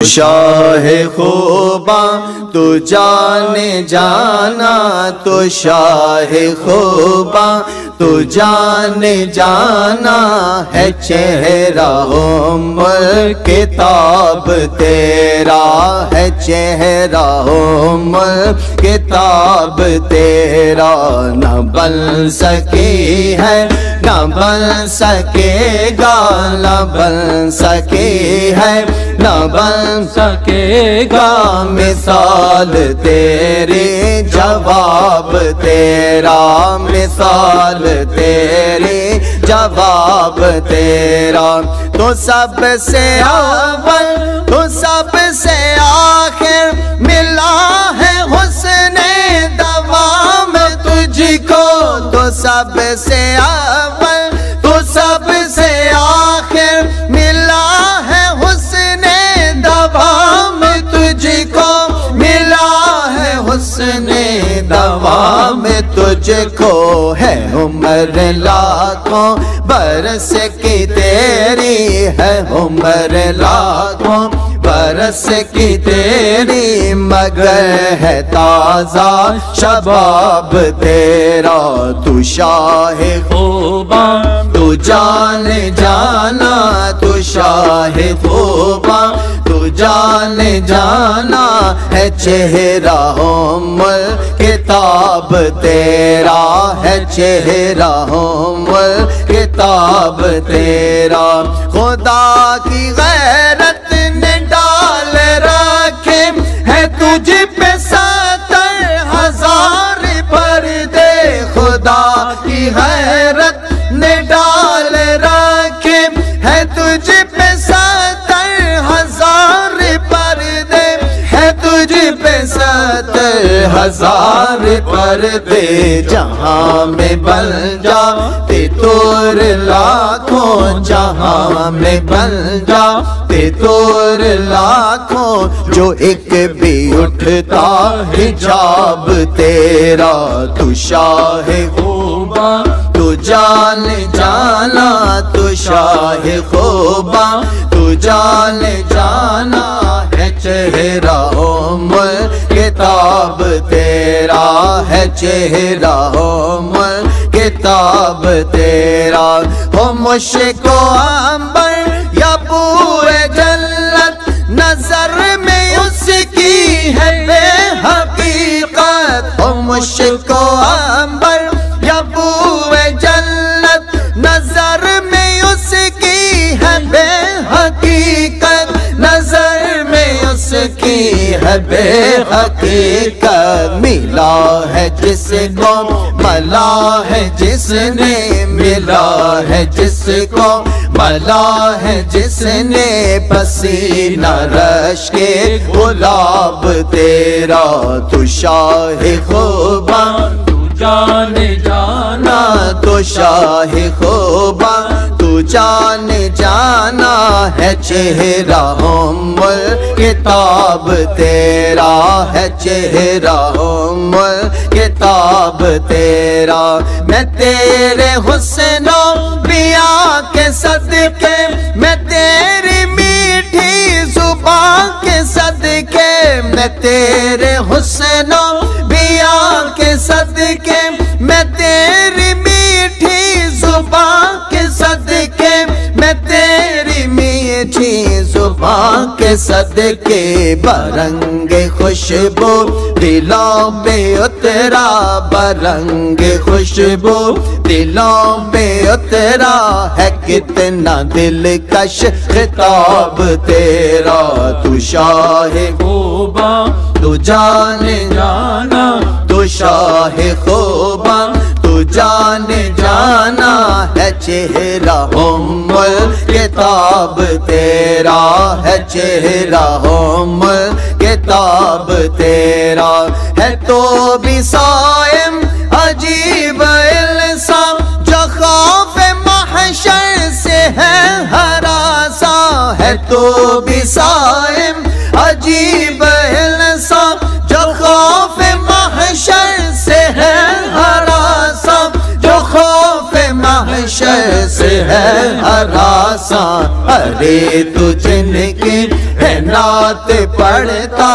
شاہ خوباں تو جانے جانا، تو شاہ خوباں تو جانے جانا ہے، چہرہ کتاب تیرا ہے، چہرہ کتاب تیرا نہ بن سکی ہے، نہ بن سکے گا، نہ بن سکی ہے، نہ بن سکے گا مثال تیری، جواب تیرا مثال تیری، جواب تیرا تو سب سے اول، تو سب سے آخر، ملا ہے حسن دوام تجھ کو، تو سب سے اول، تو سب سے آخر، ملا ہے حسن دوام تجھ کو، ملا ہے حسن دوام تجھ کو، ہے عمر لاکھوں برس کی تیری، ہے عمر لاکھوں برس کی تیری، مگر ہے تازہ شباب تیرا، تو شاہ خوباں تو جانے جانا، تو شاہ خوباں تو جانے جانا ہے، چہرہ کتاب تیرا ہے، چہرہ کتاب تیرا، خدا کی غیرت نے ڈال رکھے ہے تجھ پہ 70,000 پردے، خدا کی غیرت نے ڈال رکھے ہے تجھ پہ 70,000 پردے، ہے تجھ پہ 70,000 پردے، جہاں میں بن جاتے طور لاکھوں، جہاں میں بن جاتے طور لاکھوں، جو ایک بھی اٹھتا حجاب تیرا، تو شاہ خوباں تو جانے جانا، تو شاہ خوباں تو جانے جانا ہے، چہرہ کتاب تیرا ہے، چہرہ کتاب تیرا، ہو مشک و عنبر یا بوئے جنت، نظر میں اس کی ہے بے حقیقت، ہو مشک و عنبر یا بوئے جنت، نظر میں اس کی ہے بے حقیقت، نظر میں اس کی ہے بے حقیقت، ملا ہے جس کو ملا ہے جس نے، ملا ہے جس کو ملا ہے جس نے، پسینہ رش کے گلاب تیرا، تو شاہ خوباں تو جانے جانا، تو شاہ خوباں تو جانے جانا ہے، چہرہ کتاب تیرا ہے، چہرہ کتاب تیرا، میں تیرے حسن و بیا کے صدقے، میں تیری میٹھی زبان کے صدقے، میں تیرے حسن و بیا کے صدقے، میں تیری میٹھی زبان کے صدقے، میں تیری میٹھی زبان کے صدقے، برنگ خوشبو دلوں میں اترا، برنگ خوشبو دلوں میں اترا ہے، کتنا دلکش خطاب تیرا، تو شاہ خوباں تو جانے جانا، تو شاہ خوباں تو جانے جانا ہے، چہرہ کتاب تیرا ہے، چہرہ کتاب تیرا ہے، تو بھی صائم عجیب السام، جو خوف محشر سے ہے ہراساں ہے، تو بھی صائم عجیب السام، جو خوف محشر سے ہے ہراساں، جو خوف محشر سے ہے ہراساں، ارے تو جن کی ہے نعت پڑھتا،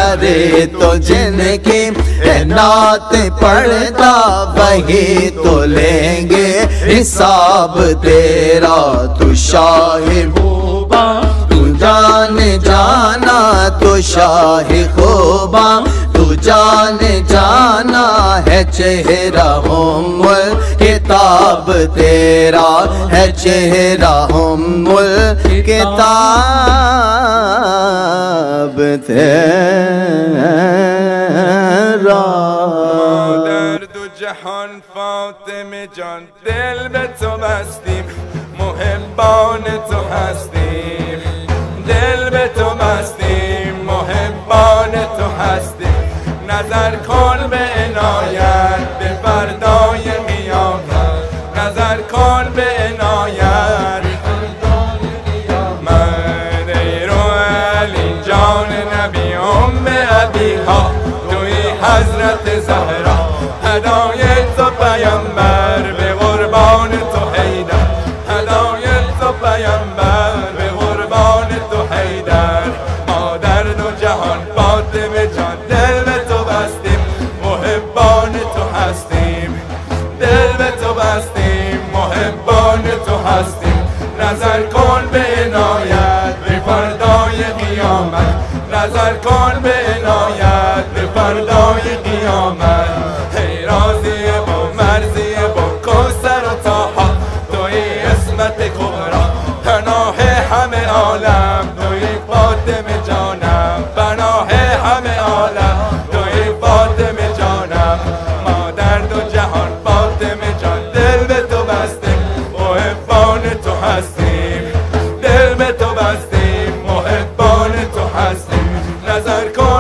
ارے تو جن کی ہے نعت پڑھتا، وہی تو لیں گے حساب تیرا۔ تو شاہ خوباں تو جان جانا، تو شاہ خوباں تو جان جانا ہے، چہرہ کتاب تیرا ہے، چہرہ کتاب تیرا۔ درد و جهان فاطمه جان دل به تو بستیم، محبان تو هستیم، دل به تو بستیم، محبان تو هستیم. نظر کن به عنایت به فردای قیامت، نظر کن به عنایت من ای رو علی جان نبی ام ابیها، توی حضرت زهرا هدای تو پیامبر، به قربان تو حیدر، هدای تو پیامبر، به قربان تو حیدر. ما در دو جهان فاطمه جان دل به تو بستیم، محبان تو هستیم، دل به تو بستیم، محبان تو هستیم. نظر کن به عنایت به فردای قیامت، نظر کن به عنایت به فردای قیامت. ای راضی با مرضی با کوثر و طاها، توی عصمت کبرا، پناه همه عالم، توی فاطمه جانم، پناه همه عالم، توی فاطمه جانم. ما در دو جهان فاطمه جان دل به تو بستیم، محبان تو هستیم، دل به تو بستیم، محبان تو هستیم. نظر کن